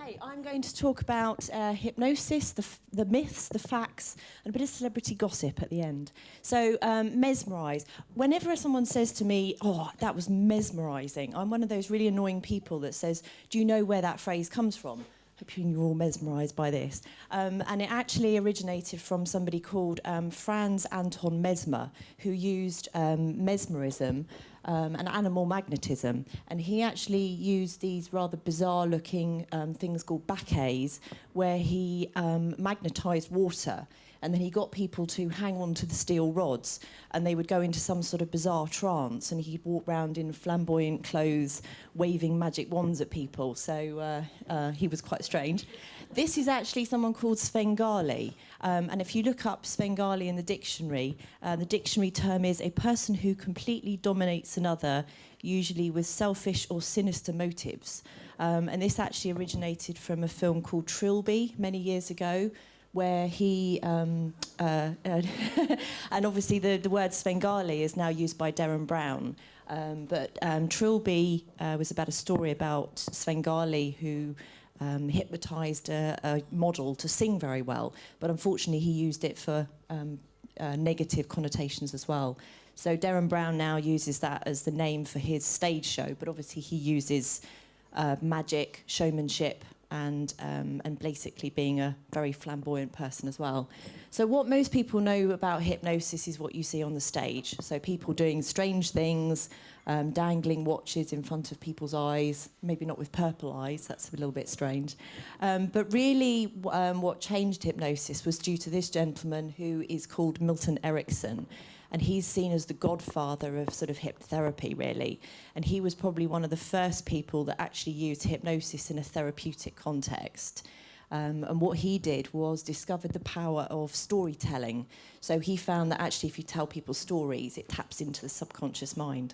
Okay, I'm going to talk about hypnosis, the myths, the facts, and a bit of celebrity gossip at the end. So, mesmerise. Whenever someone says to me, oh, that was mesmerising, I'm one of those really annoying people that says, do you know where that phrase comes from? Hope you're all mesmerised by this. And it actually originated from somebody called Franz Anton Mesmer, who used mesmerism and animal magnetism. And he actually used these rather bizarre-looking things called baquets, where he magnetised water. And then he got people to hang on to the steel rods, and they would go into some sort of bizarre trance, and he'd walk around in flamboyant clothes, waving magic wands at people. So he was quite strange. This is actually someone called Svengali. And if you look up Svengali in the dictionary term is a person who completely dominates another, usually with selfish or sinister motives. And this actually originated from a film called Trilby many years ago, where he, and obviously the word Svengali is now used by Derren Brown, but Trilby was about a story about Svengali who hypnotised a model to sing very well, but unfortunately he used it for negative connotations as well. So Derren Brown now uses that as the name for his stage show, but obviously he uses magic, showmanship, and basically being a very flamboyant person as well. So what most people know about hypnosis is what you see on the stage. So people doing strange things, dangling watches in front of people's eyes, maybe not with purple eyes, that's a little bit strange. But really what changed hypnosis was due to this gentleman who is called Milton Erickson. And he's seen as the godfather of sort of hypnotherapy, really. And he was probably one of the first people that actually used hypnosis in a therapeutic context. And what he did was discovered the power of storytelling. So he found that actually if you tell people stories, it taps into the subconscious mind.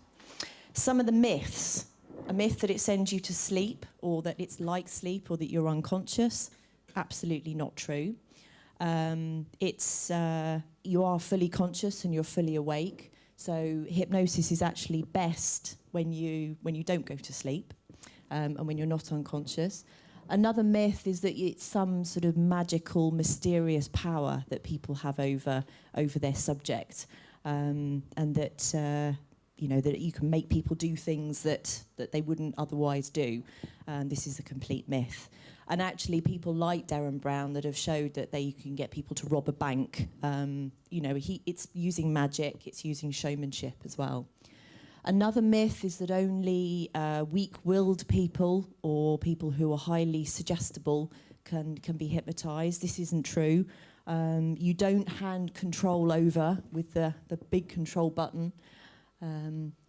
Some of the myths, a myth that it sends you to sleep, or that it's like sleep, or that you're unconscious, absolutely not true. You are fully conscious and you're fully awake. So hypnosis is actually best when you don't go to sleep and when you're not unconscious. Another myth is that it's some sort of magical, mysterious power that people have over their subject, and that that you can make people do things that they wouldn't otherwise do. This is a complete myth. And actually, people like Derren Brown that have showed that you can get people to rob a bank. It's using magic, it's using showmanship as well. Another myth is that only weak-willed people or people who are highly suggestible can be hypnotised. This isn't true. You don't hand control over with the big control button.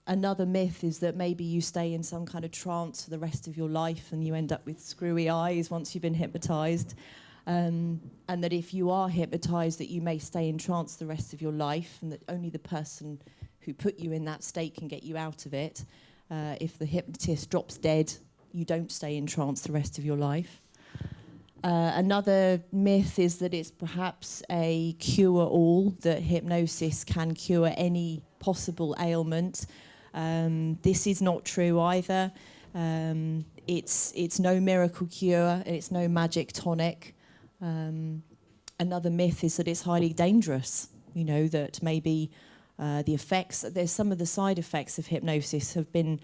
Another myth is that maybe you stay in some kind of trance for the rest of your life and you end up with screwy eyes once you've been hypnotised. And that if you are hypnotised, that you may stay in trance the rest of your life, and that only the person who put you in that state can get you out of it. If the hypnotist drops dead, you don't stay in trance the rest of your life. Another myth is that it's perhaps a cure-all, that hypnosis can cure any possible ailment. This is not true either. It's no miracle cure, it's no magic tonic. Another myth is that it's highly dangerous, that maybe there's some of the side effects of hypnosis have been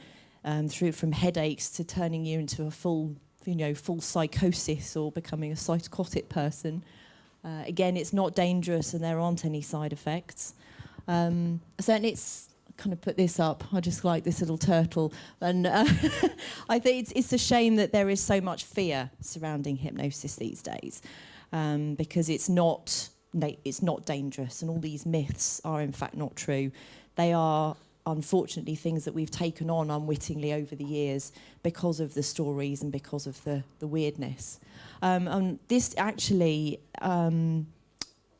from headaches to turning you into a full psychosis or becoming a psychotic person. Again, it's not dangerous and there aren't any side effects. Certainly it's kind of put this up. I just like this little turtle. And I think it's a shame that there is so much fear surrounding hypnosis these days, because it's not dangerous, and all these myths are in fact not true. They are unfortunately things that we've taken on unwittingly over the years because of the stories and because of the weirdness. This actually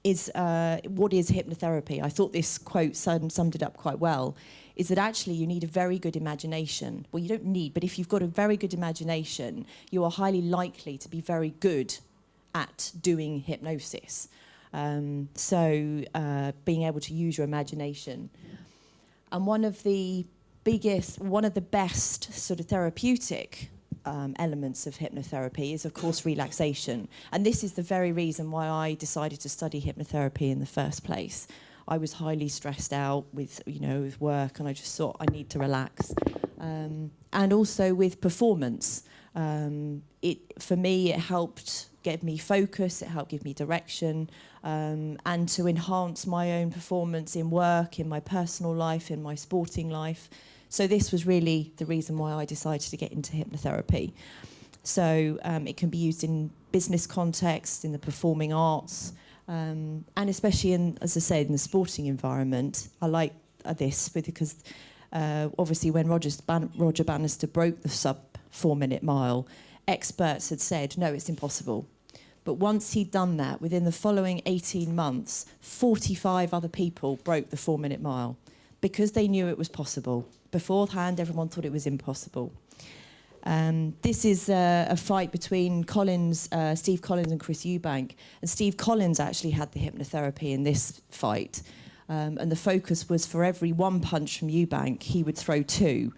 is what is hypnotherapy. I thought this quote summed it up quite well, is that actually you need a very good imagination. Well, you don't need, but if you've got a very good imagination, you are highly likely to be very good at doing hypnosis. So being able to use your imagination. And one of the best sort of therapeutic elements of hypnotherapy is, of course, relaxation. And this is the very reason why I decided to study hypnotherapy in the first place. I was highly stressed out with, with work, and I just thought I need to relax. And also with performance. For me, it helped give me focus, it helped give me direction, and to enhance my own performance in work, in my personal life, in my sporting life. So this was really the reason why I decided to get into hypnotherapy. So it can be used in business context, in the performing arts, and especially in, as I said, in the sporting environment. I like this because obviously when Roger Bannister broke the sub 4-minute mile, experts had said, no, it's impossible. But once he'd done that, within the following 18 months, 45 other people broke the 4-minute mile because they knew it was possible. Beforehand, everyone thought it was impossible. This is a fight between Steve Collins and Chris Eubank. And Steve Collins actually had the hypnotherapy in this fight. And the focus was for every one punch from Eubank, he would throw 2.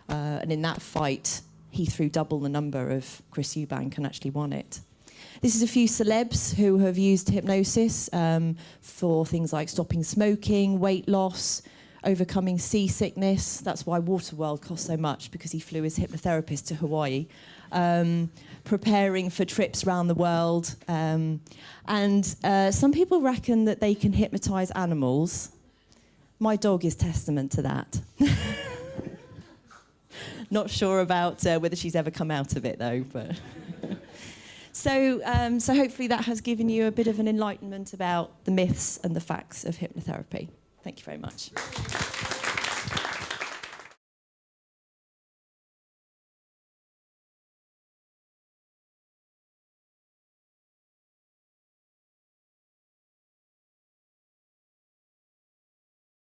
And in that fight, he threw double the number of Chris Eubank and actually won it. This is a few celebs who have used hypnosis for things like stopping smoking, weight loss, overcoming seasickness. That's why Waterworld cost so much, because he flew his hypnotherapist to Hawaii. Preparing for trips around the world. And some people reckon that they can hypnotise animals. My dog is testament to that. Not sure about whether she's ever come out of it, though. But so hopefully that has given you a bit of an enlightenment about the myths and the facts of hypnotherapy. Thank you very much.